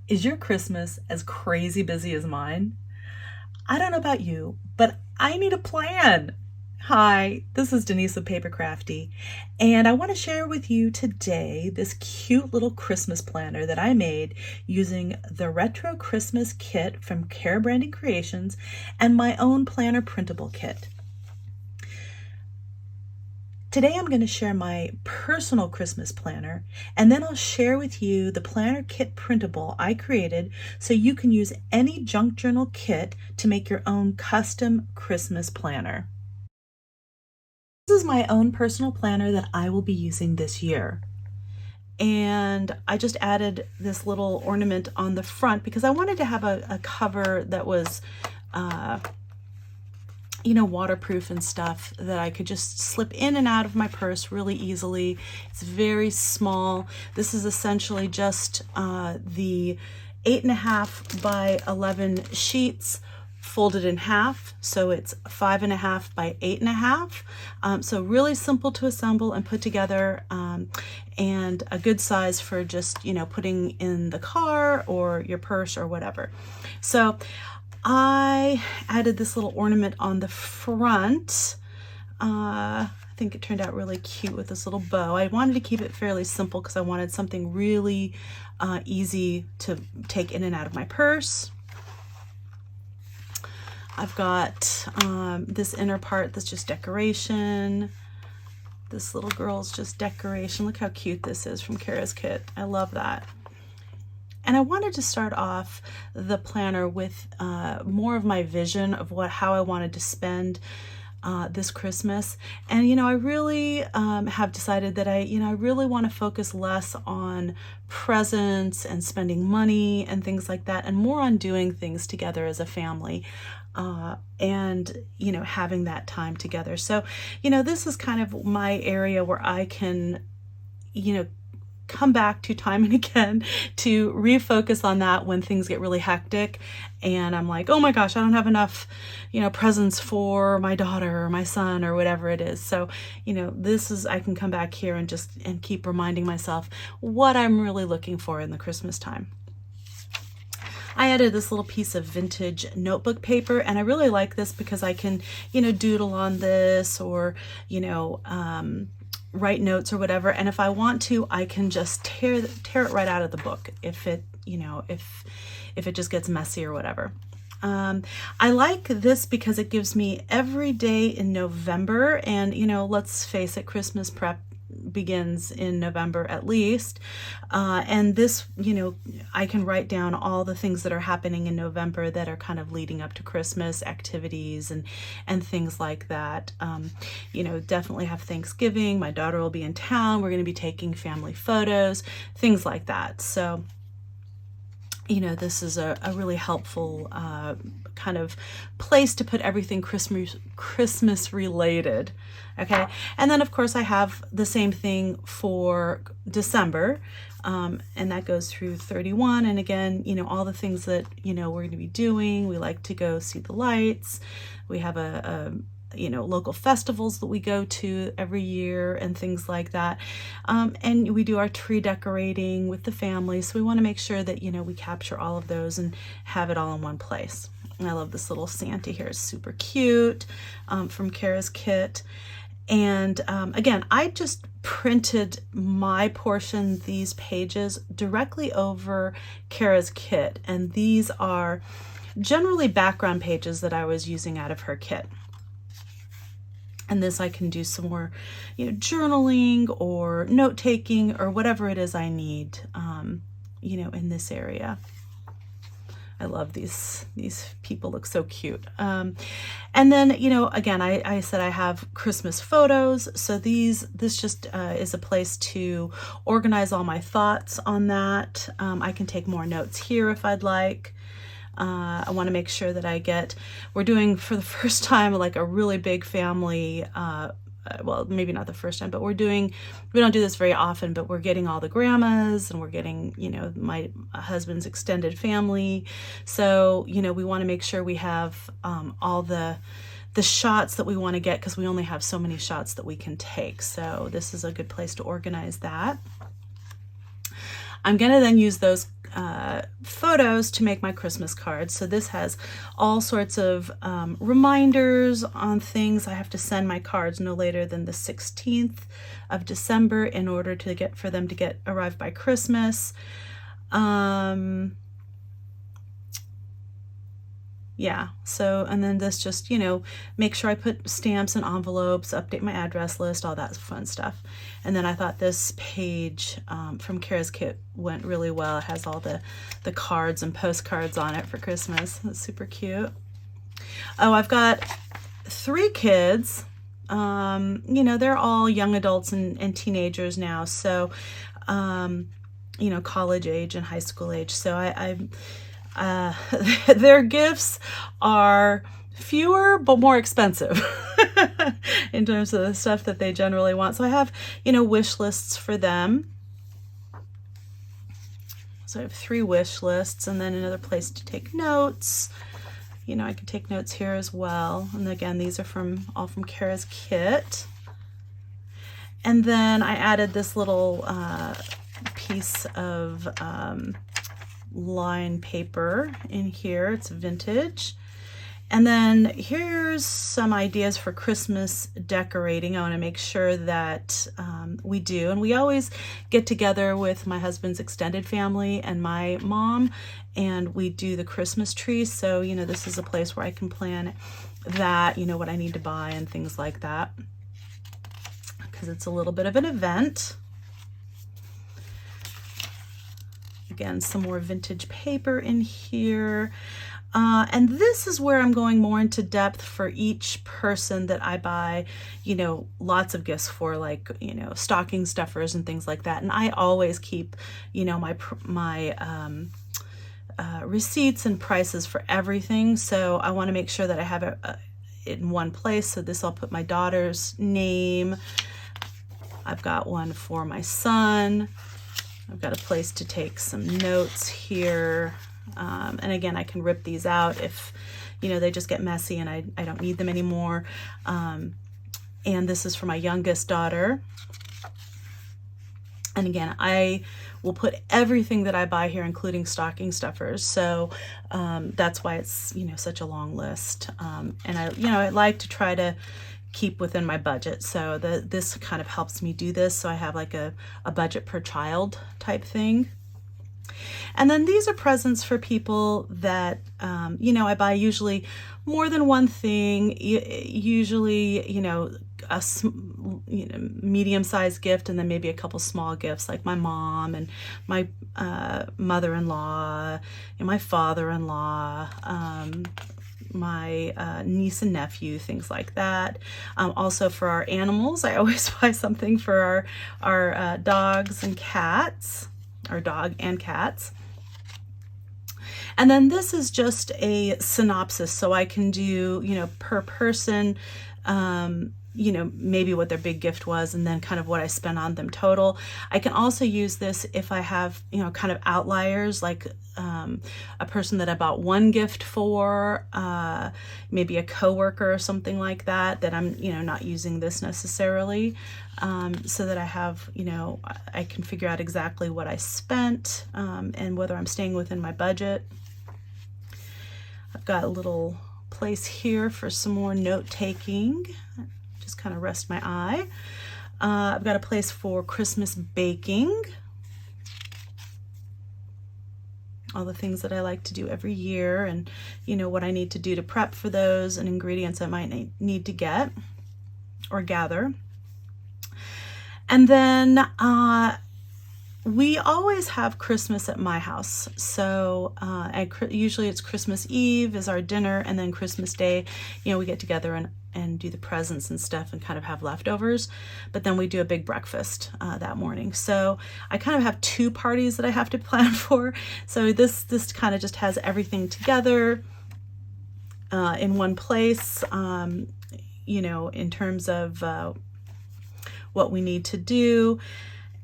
Is your Christmas as crazy busy as mine? I don't know about you, but I need a plan. Hi, this is Denise of PaperKraftD, and I want to share with you today this cute little Christmas planner that I made using the Retro Christmas kit from Cara Creations and my own planner printable kit. Today I'm going to share my personal Christmas planner, and then I'll share with you the planner kit printable I created so you can use any junk journal kit to make your own custom Christmas planner. This is my own personal planner that I will be using this year. And I just added this little ornament on the front because I wanted to have a cover that was waterproof and stuff, that I could just slip in and out of my purse really easily. It's very small. This is essentially just the 8.5 by 11 sheets folded in half. So it's 5.5 by 8.5. So really simple to assemble and put together, and a good size for just, putting in the car or your purse or whatever. So I added this little ornament on the front. I think it turned out really cute with this little bow. I wanted to keep it fairly simple because I wanted something really easy to take in and out of my purse. I've got this inner part that's just decoration. This little girl's just decoration. Look how cute this is from Cara's kit. I love that. And I wanted to start off the planner with more of my vision of how I wanted to spend this Christmas. And I really have decided that I really want to focus less on presents and spending money and things like that, and more on doing things together as a family, and having that time together. So this is kind of my area where I can come back to time and again to refocus on that when things get really hectic and I'm like, oh my gosh, I don't have enough presents for my daughter or my son or whatever it is. So I can come back here and keep reminding myself what I'm really looking for in the Christmas time. I added this little piece of vintage notebook paper, and I really like this because I can doodle on this, or write notes or whatever, and if I want to, I can just tear it right out of the book if it if it just gets messy or whatever. I like this because it gives me every day in November, and let's face it, Christmas prep begins in November at least, and this I can write down all the things that are happening in November that are kind of leading up to Christmas activities and things like that. Definitely have Thanksgiving. My daughter will be in town. We're going to be taking family photos, things like that. So this is a really helpful kind of place to put everything Christmas related. Okay, and then of course I have the same thing for December, and that goes through 31. And again, all the things that we're going to be doing. We like to go see the lights. We have a local festivals that we go to every year and things like that. And we do our tree decorating with the family. So we want to make sure that, we capture all of those and have it all in one place. And I love this little Santa here. It's super cute, from Cara's kit. And again, I just printed my portion, these pages, directly over Cara's kit. And these are generally background pages that I was using out of her kit. And this I can do some more, journaling or note-taking or whatever it is I need, in this area. I love these people, look so cute. And then, again, I said I have Christmas photos. So this just is a place to organize all my thoughts on that. I can take more notes here if I'd like. I want to make sure that we're doing for the first time like a really big family, well, maybe not the first time, but we don't do this very often, but we're getting all the grandmas and we're getting, my husband's extended family. So, we want to make sure we have all the shots that we want to get, because we only have so many shots that we can take. So this is a good place to organize that. I'm going to then use those photos to make my Christmas cards. So this has all sorts of reminders on things. I have to send my cards no later than the 16th of December in order to for them to arrive by Christmas. Yeah, so, and then this just, make sure I put stamps and envelopes, update my address list, all that fun stuff. And then I thought this page from Cara's kit went really well. It has all the cards and postcards on it for Christmas. That's super cute. Oh, I've got 3 kids. They're all young adults and teenagers now. So, college age and high school age. So their gifts are fewer but more expensive in terms of the stuff that they generally want. So I have, wish lists for them. So I have 3 wish lists, and then another place to take notes. I can take notes here as well. And again, these are all from Cara's kit. And then I added this little piece of line paper in here. It's vintage. And then here's some ideas for Christmas decorating. I want to make sure that we do. And we always get together with my husband's extended family and my mom, and we do the Christmas tree. So, this is a place where I can plan that, what I need to buy and things like that, because it's a little bit of an event. Again, some more vintage paper in here. And this is where I'm going more into depth for each person that I buy, lots of gifts for, like, stocking stuffers and things like that. And I always keep, my receipts and prices for everything. So I want to make sure that I have it in one place. So this, I'll put my daughter's name. I've got one for my son. I've got a place to take some notes here. And again, I can rip these out if, they just get messy and I don't need them anymore. And this is for my youngest daughter. And again, I will put everything that I buy here, including stocking stuffers. So that's why it's, such a long list. And I like to try to keep within my budget. So this kind of helps me do this. So I have like a budget per child type thing. And then these are presents for people that, I buy usually more than one thing, usually, a medium-sized gift, and then maybe a couple small gifts, like my mom and my mother-in-law and my father-in-law, my niece and nephew, things like that. Also for our animals, I always buy something for our dogs and cats, our dog and cats. And then this is just a synopsis, so I can do, per person, maybe what their big gift was, and then kind of what I spent on them total. I can also use this if I have, kind of outliers, like a person that I bought one gift for, maybe a coworker or something like that, that I'm, not using this necessarily, so that I have, I can figure out exactly what I spent, and whether I'm staying within my budget. I've got a little place here for some more note taking. Just kind of rest my eye. I've got a place for Christmas baking. All the things that I like to do every year, and what I need to do to prep for those, and ingredients I might need to get or gather. And then we always have Christmas at my house. So usually it's Christmas Eve is our dinner, and then Christmas Day, we get together and do the presents and stuff and kind of have leftovers. But then we do a big breakfast that morning. So I kind of have 2 parties that I have to plan for. So this kind of just has everything together in one place, in terms of what we need to do.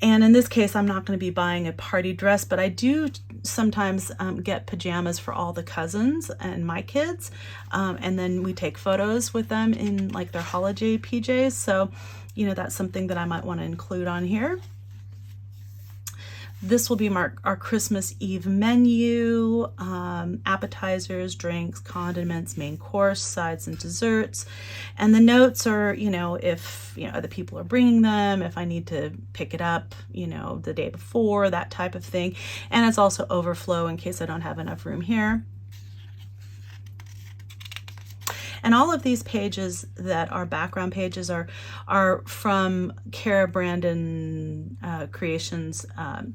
And in this case, I'm not going to be buying a party dress, but I do sometimes get pajamas for all the cousins and my kids. And then we take photos with them in like their holiday PJs. So, that's something that I might want to include on here. This will be our Christmas Eve menu, appetizers, drinks, condiments, main course, sides, and desserts. And the notes are, if, other people are bringing them, if I need to pick it up, the day before, that type of thing. And it's also overflow in case I don't have enough room here. And all of these pages that are background pages are from Cara Brandon Creations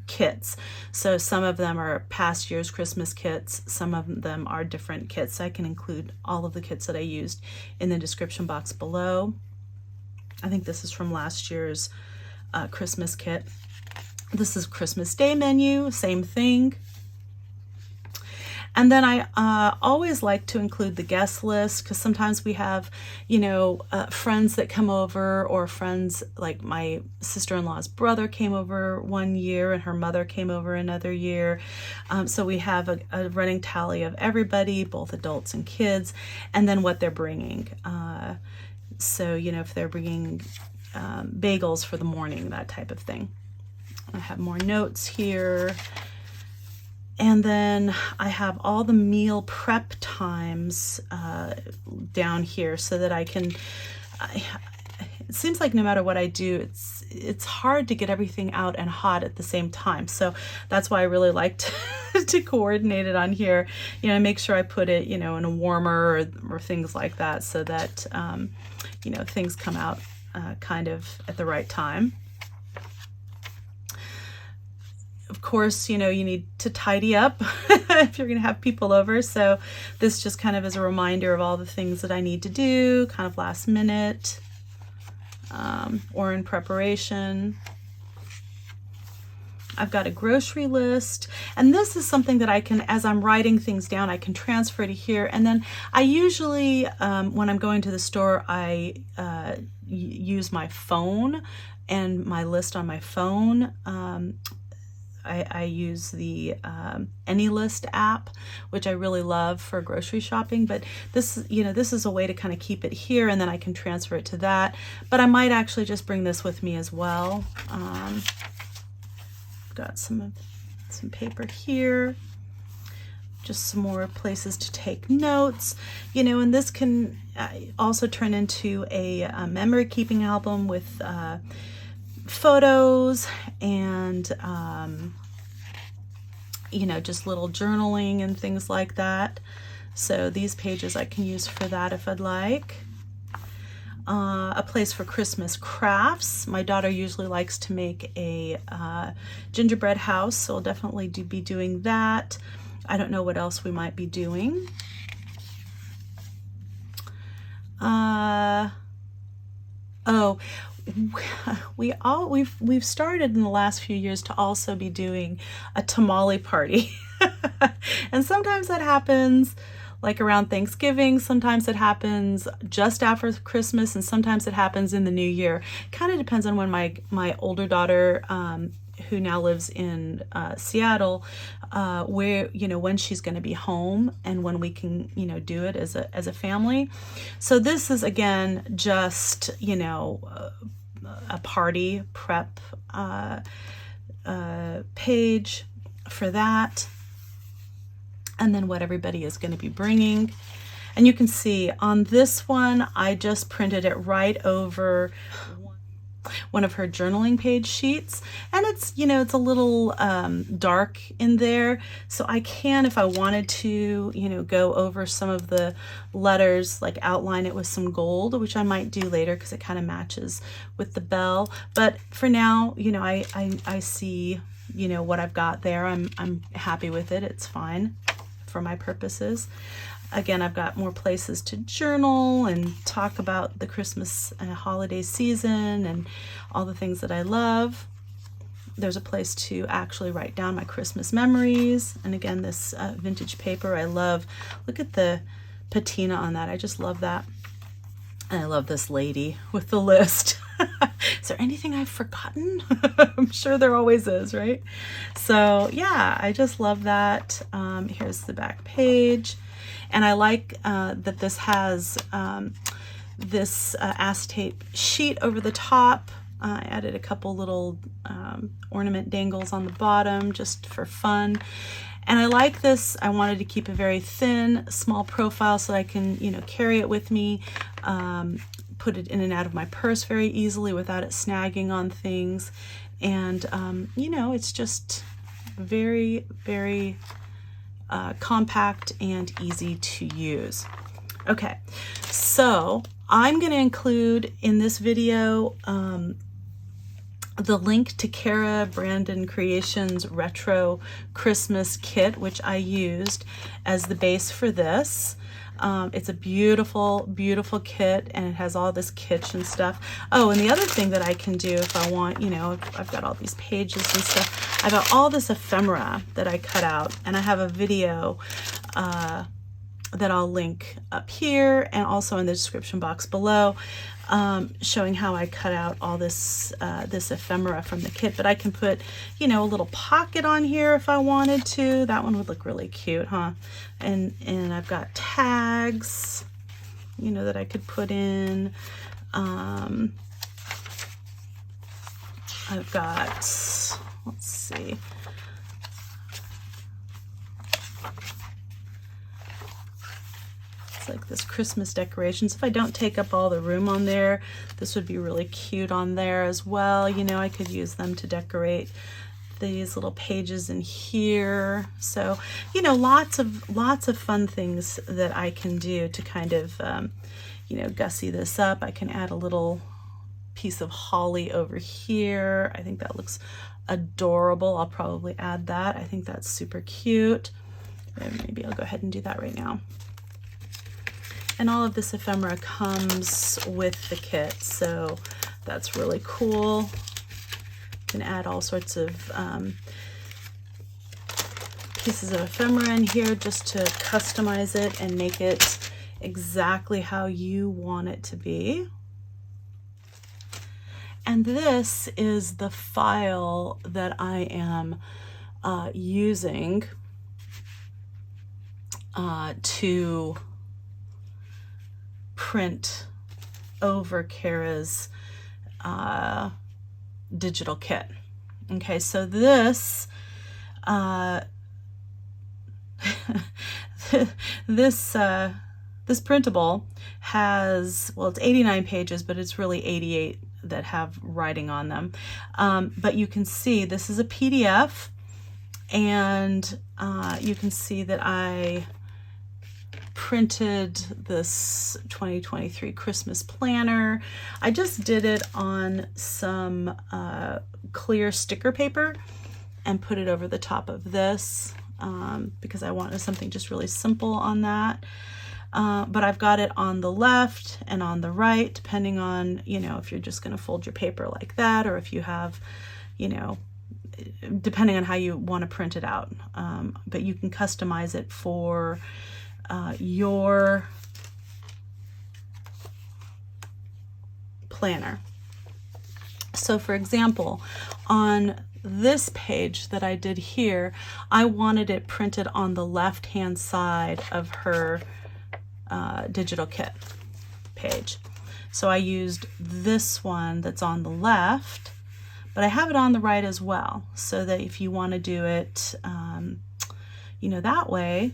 kits. So some of them are past year's Christmas kits. Some of them are different kits. I can include all of the kits that I used in the description box below. I think this is from last year's Christmas kit. This is Christmas Day menu, same thing. And then I always like to include the guest list, because sometimes we have, friends that come over, or friends like my sister-in-law's brother came over one year and her mother came over another year. So we have a running tally of everybody, both adults and kids, and then what they're bringing. So, if they're bringing bagels for the morning, that type of thing. I have more notes here. And then I have all the meal prep times down here so that I can, it seems like no matter what I do, it's hard to get everything out and hot at the same time. So that's why I really like to coordinate it on here. Make sure I put it, in a warmer or things like that, so that, things come out kind of at the right time. Of course, you need to tidy up if you're going to have people over. So this just kind of is a reminder of all the things that I need to do, kind of last minute or in preparation. I've got a grocery list, and this is something that I can, as I'm writing things down, I can transfer to here. And then I usually, when I'm going to the store, I use my phone and my list on my phone. I use the AnyList app, which I really love for grocery shopping, but this is a way to kind of keep it here, and then I can transfer it to that. But I might actually just bring this with me as well. Got some paper here, just some more places to take notes, and this can also turn into a memory keeping album with photos and just little journaling and things like that. So these pages I can use for that if I'd like. A place for Christmas crafts. My daughter usually likes to make a gingerbread house, so I'll definitely be doing that. I don't know what else we might be doing. We've started in the last few years to also be doing a tamale party. And sometimes that happens like around Thanksgiving, sometimes it happens just after Christmas, and sometimes it happens in the new year. Kind of depends on when my older daughter, who now lives in Seattle, when she's going to be home and when we can, do it as a family. So this is, again, just, a party prep page for that, and then what everybody is going to be bringing. And you can see on this one, I just printed it right over one of her journaling page sheets, and it's it's a little dark in there, so I can, if I wanted to, go over some of the letters, like outline it with some gold, which I might do later because it kind of matches with the bell. But for now, I see what I've got there. I'm happy with it. It's fine for my purposes. Again, I've got more places to journal and talk about the Christmas holiday season and all the things that I love. There's a place to actually write down my Christmas memories. And again, this vintage paper I love. Look at the patina on that. I just love that. And I love this lady with the list. Is there anything I've forgotten? I'm sure there always is, right? So yeah, I just love that. Here's the back page. And I like that this has this acetate sheet over the top I added a couple little ornament dangles on the bottom just for fun. And I like this. I wanted to keep a very thin, small profile so I can, you know, carry it with me, put it in and out of my purse very easily without it snagging on things. And, you know, it's just very, very compact and easy to use. Okay, so I'm going to include in this video the link to Cara Brandon Creations Retro Christmas Kit, which I used as the base for this. It's a beautiful, beautiful kit, and it has all this kitsch and stuff. Oh, and the other thing that I can do if I want, you know, I've got all these pages and stuff. I've got all this ephemera that I cut out, and I have a video that I'll link up here and also in the description box below, showing how I cut out all this this ephemera from the kit. But I can put, you know, a little pocket on here if I wanted to. That one would look really cute, huh? And I've got tags, you know, that I could put in. I've got, let's see. Like this Christmas decorations. If I don't take up all the room on there, this would be really cute on there as well. You know, I could use them to decorate these little pages in here. So, you know, lots of fun things that I can do to kind of, you know, gussy this up. I can add a little piece of holly over here. I think that looks adorable. I'll probably add that. I think that's super cute. Maybe I'll go ahead and do that right now. And all of this ephemera comes with the kit, so that's really cool. You can add all sorts of pieces of ephemera in here just to customize it and make it exactly how you want it to be. And this is the file that I am using to print over Cara's digital kit. Okay, so this this printable has, well, it's 89 pages, but it's really 88 that have writing on them. But you can see this is a PDF, and you can see that I printed this 2023 Christmas planner. I just did it on some clear sticker paper and put it over the top of this because I wanted something just really simple on that. But I've got it on the left and on the right, depending on, you know, if you're just going to fold your paper like that, or if you have, you know, depending on how you want to print it out. But you can customize it for your planner. So for example, on this page that I did here, I wanted it printed on the left hand side of her digital kit page. So I used this one that's on the left, but I have it on the right as well, so that if you want to do it you know, that way,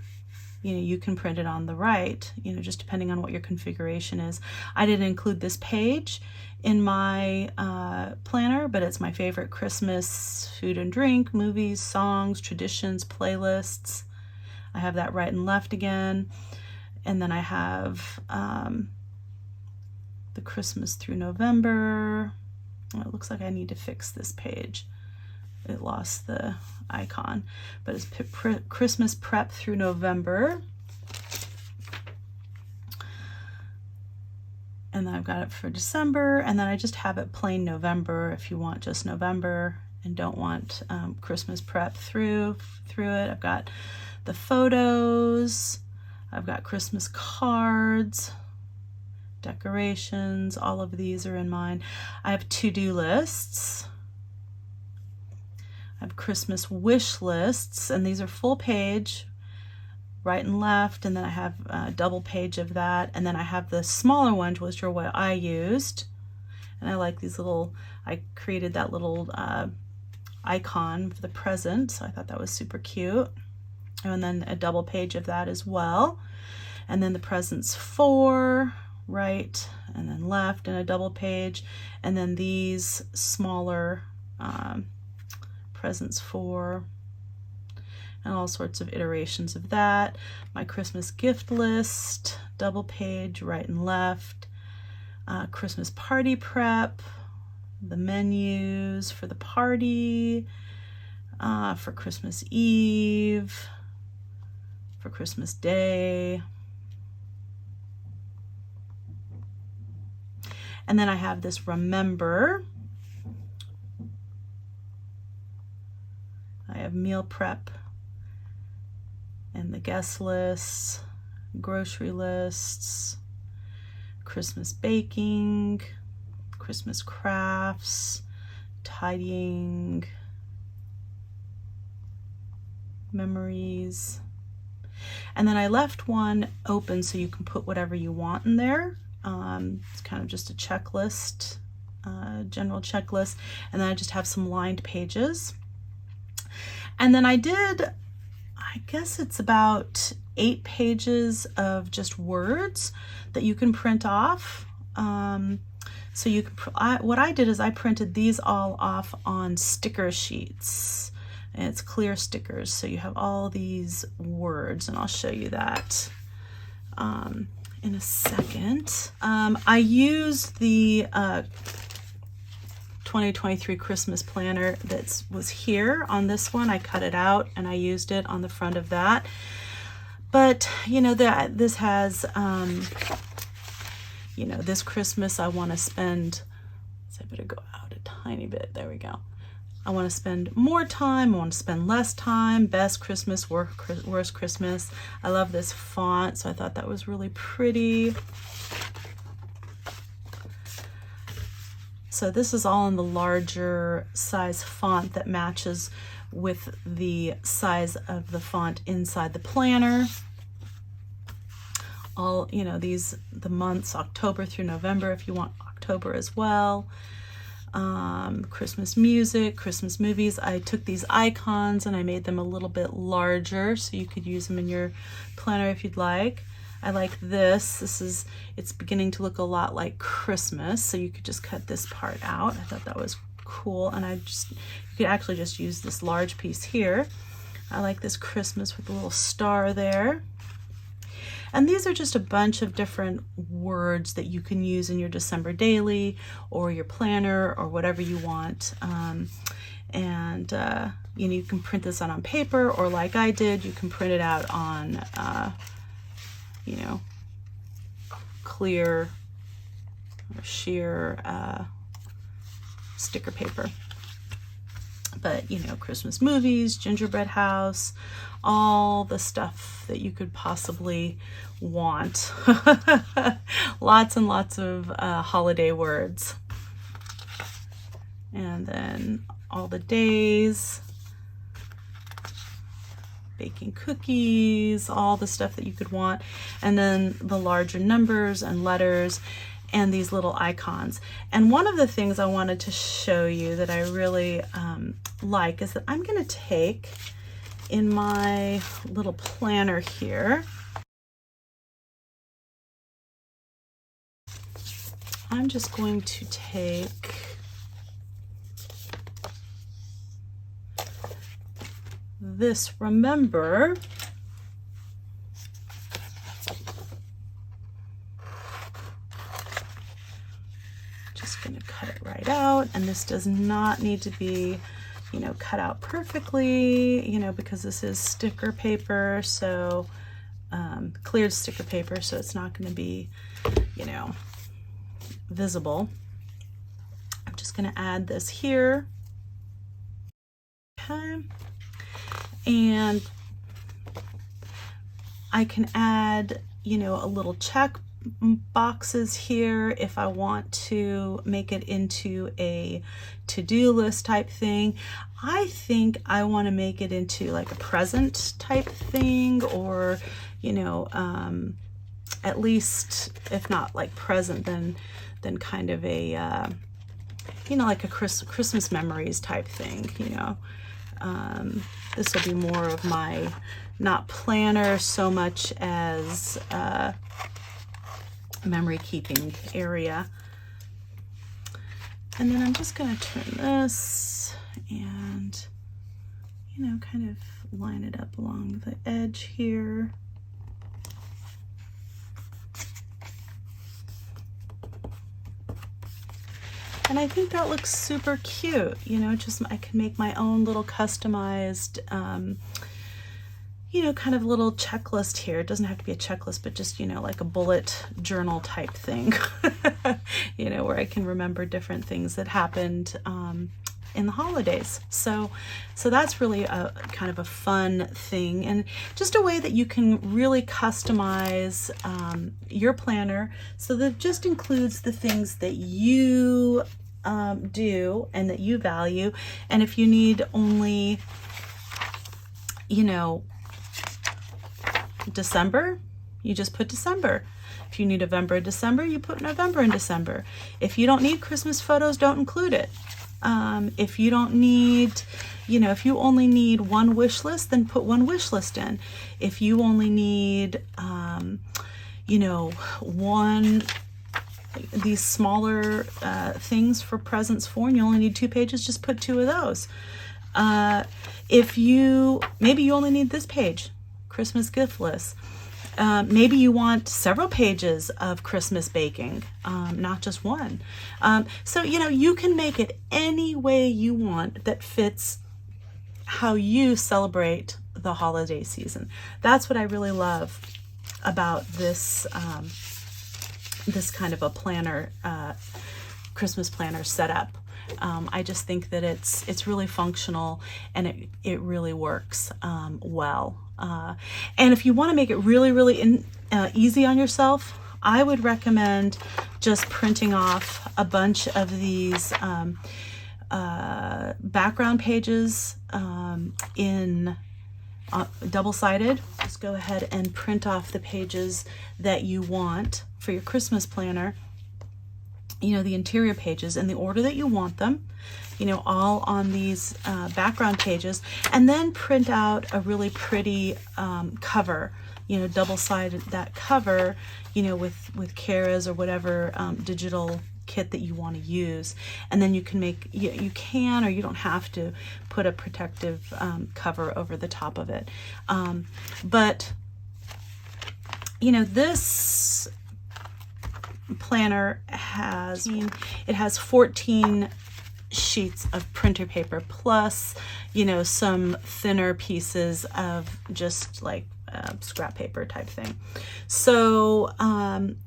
you know, you can print it on the right, you know, just depending on what your configuration is. I didn't include this page in my planner, but it's my favorite Christmas food and drink, movies, songs, traditions, playlists. I have that right and left again. And then I have the Christmas through November. Oh, it looks like I need to fix this page. It lost the icon, but it's Christmas prep through November. And then I've got it for December, and then I just have it plain November if you want just November and don't want Christmas prep through it. I've got the photos, I've got Christmas cards, decorations, all of these are in mine. I have to-do lists. I have Christmas wish lists, and these are full page, right and left, and then I have a double page of that, and then I have the smaller ones, which are what I used, And I like these little, I created that little icon for the present, so I thought that was super cute. And then a double page of that as well. And then the presents for, right, and then left, and a double page. And then these smaller presents for, and all sorts of iterations of that. My Christmas gift list, double page, right and left. Christmas party prep, the menus for the party, for Christmas Eve, for Christmas Day. And then I have this remember. I have meal prep and the guest lists, grocery lists, Christmas baking, Christmas crafts, tidying, memories. And then I left one open so you can put whatever you want in there. It's kind of just a checklist, general checklist. And then I just have some lined pages. And then I did, I guess it's about 8 pages of just words that you can print off. So you can, what I did is I printed these all off on sticker sheets, and it's clear stickers. So you have all these words, and I'll show you that in a second. I used the 2023 Christmas planner that was here on this one. I cut it out and I used it on the front of that. But you know, this has you know, this Christmas I want to spend, so I better go out a tiny bit, there we go. I want to spend more time, I want to spend less time, best Christmas, worst Christmas. I love this font, so I thought that was really pretty. So this is all in the larger size font that matches with the size of the font inside the planner. All, you know, these, the months, October through November, if you want October as well. Christmas music, Christmas movies. I took these icons and I made them a little bit larger so you could use them in your planner if you'd like. I like this. This is, it's beginning to look a lot like Christmas, so you could just cut this part out. I thought that was cool, and you could actually just use this large piece here. I like this Christmas with a little star there. And these are just a bunch of different words that you can use in your December daily or your planner or whatever you want. You know, you can print this out on paper, or like I did, you can print it out on, you know, clear or sheer sticker paper. But, you know, Christmas movies, gingerbread house, all the stuff that you could possibly want. Lots and lots of holiday words. And then all the days, baking cookies, all the stuff that you could want. And then the larger numbers and letters and these little icons. And one of the things I wanted to show you that I really like is that I'm going to take in my little planner here, I'm just going to take this remember, just going to cut it right out, and this does not need to be, you know, cut out perfectly, you know, because this is sticker paper, so cleared sticker paper, so it's not going to be, you know, visible. I'm just going to add this here. Okay. And I can add, you know, a little check boxes here if I want to make it into a to-do list type thing. I think I want to make it into like a present type thing, or, you know, at least if not like present, then kind of a you know, like a Christmas memories type thing, you know. This will be more of my, not planner so much as memory keeping area. And then I'm just going to turn this and, you know, kind of line it up along the edge here. And I think that looks super cute, you know, just I can make my own little customized, you know, kind of little checklist here. It doesn't have to be a checklist, but just, you know, like a bullet journal type thing, you know, where I can remember different things that happened in the holidays. So that's really a kind of a fun thing, and just a way that you can really customize your planner so that it just includes the things that you do and that you value. And if you need only, you know, December, you just put December. If you need November and December, you put November and December. If you don't need Christmas photos, don't include it. If you don't need, you know, if you only need one wish list, then put one wish list in. If you only need, you know, these smaller things for presents for, and you only need 2 pages, just put 2 of those. If you, maybe you only need this page, Christmas gift list. Maybe you want several pages of Christmas baking, not just one. So, you know, you can make it any way you want that fits how you celebrate the holiday season. That's what I really love about this, this kind of a planner, Christmas planner setup. I just think that it's really functional, and it really works well. And if you want to make it really easy on yourself, I would recommend just printing off a bunch of these background pages in double-sided. Just go ahead and print off the pages that you want for your Christmas planner, you know, the interior pages in the order that you want them, you know, all on these background pages, and then print out a really pretty cover, you know, double-sided that cover, you know, with Cara's or whatever digital kit that you want to use. And then you can make, you can, or you don't have to put a protective cover over the top of it. But, you know, this planner has, it has 14 sheets of printer paper plus, you know, some thinner pieces of just like scrap paper type thing. So,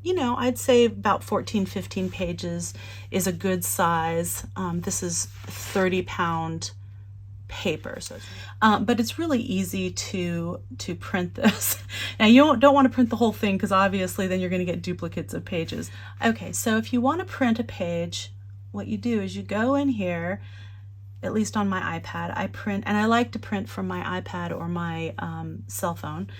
you know, I'd say about 14-15 pages is a good size. This is 30-pound paper, so but it's really easy to print this. Now you don't want to print the whole thing, because obviously then you're going to get duplicates of pages. Okay, so if you want to print a page, what you do is you go in here, at least on my iPad, I print, and I like to print from my iPad or my cell phone.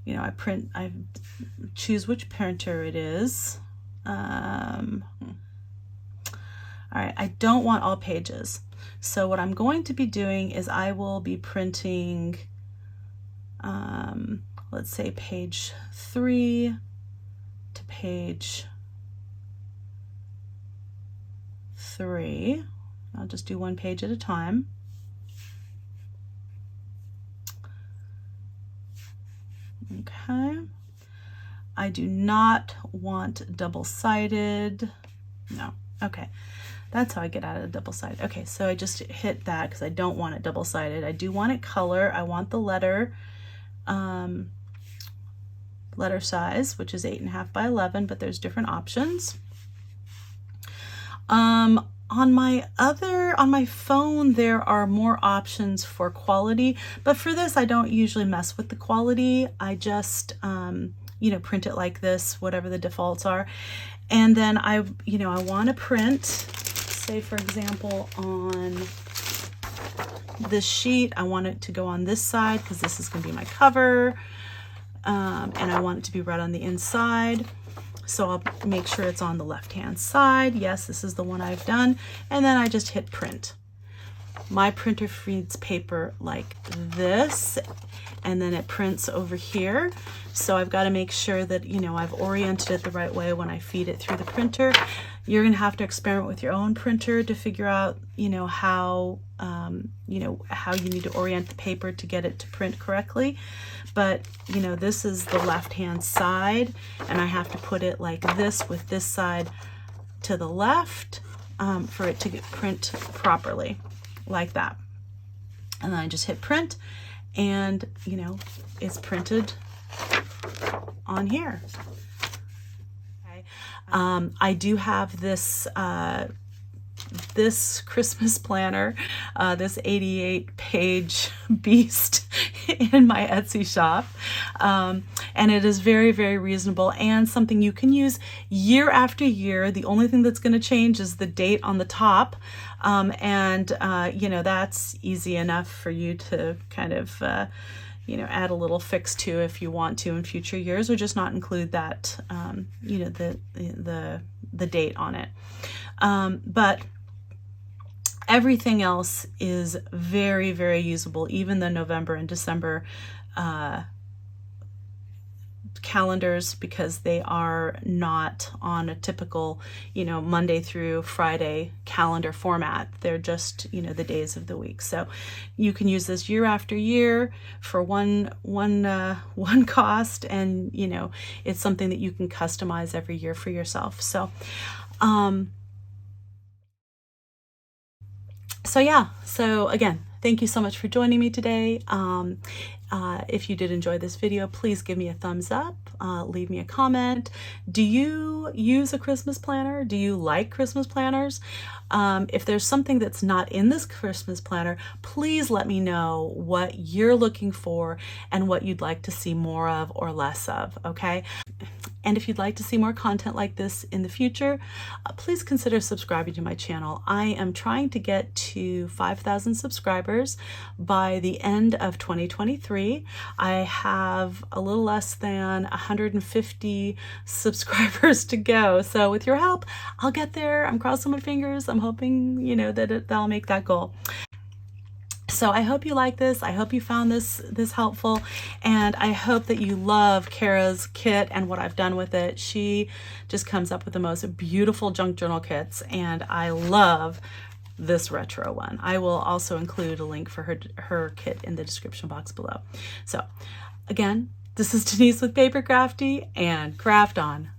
You know, I choose which printer it is. All right, I don't want all pages. So what I'm going to be doing is I will be printing, let's say page 3 to page 3. I'll just do one page at a time. Okay. I do not want double-sided. No. Okay. That's how I get out of the double-sided. Okay, so I just hit that because I don't want it double-sided. I do want it color. I want the letter size, which is 8.5 by 11, but there's different options. On my phone, there are more options for quality, but for this, I don't usually mess with the quality. I just, you know, print it like this, whatever the defaults are. And then I want to print, say for example, on this sheet, I want it to go on this side because this is going to be my cover, and I want it to be right on the inside. So I'll make sure it's on the left-hand side. Yes, this is the one I've done. And then I just hit print. My printer feeds paper like this, and then it prints over here. So I've got to make sure that, you know, I've oriented it the right way when I feed it through the printer. You're going to have to experiment with your own printer to figure out, you know, how you need to orient the paper to get it to print correctly. But, you know, this is the left-hand side, and I have to put it like this with this side to the left for it to print properly, like that. And then I just hit print, and, you know, it's printed on here. Okay. I do have this this Christmas planner, this 88-page beast in my Etsy shop. And it is very, very reasonable and something you can use year after year. The only thing that's going to change is the date on the top. You know, that's easy enough for you to kind of, you know, add a little fix to if you want to in future years, or just not include that, you know, the date on it. But everything else is very, very usable, even the November and December calendars, because they are not on a typical, you know, Monday through Friday calendar format. They're just, you know, the days of the week. So you can use this year after year for one cost, and, you know, it's something that you can customize every year for yourself. So yeah, so again, thank you so much for joining me today. If you did enjoy this video, please give me a thumbs up, leave me a comment. Do you use a Christmas planner? Do you like Christmas planners? If there's something that's not in this Christmas planner, please let me know what you're looking for and what you'd like to see more of or less of, okay? And if you'd like to see more content like this in the future, please consider subscribing to my channel. I am trying to get to 5,000 subscribers by the end of 2023. I have a little less than 150 subscribers to go. So with your help, I'll get there. I'm crossing my fingers. I'm hoping, you know, that'll make that goal. So I hope you like this. I hope you found this helpful, and I hope that you love Cara's kit and what I've done with it. She just comes up with the most beautiful junk journal kits, and I love this retro one. I will also include a link for her kit in the description box below. So again, this is Denise with PaperKraftD, and craft on.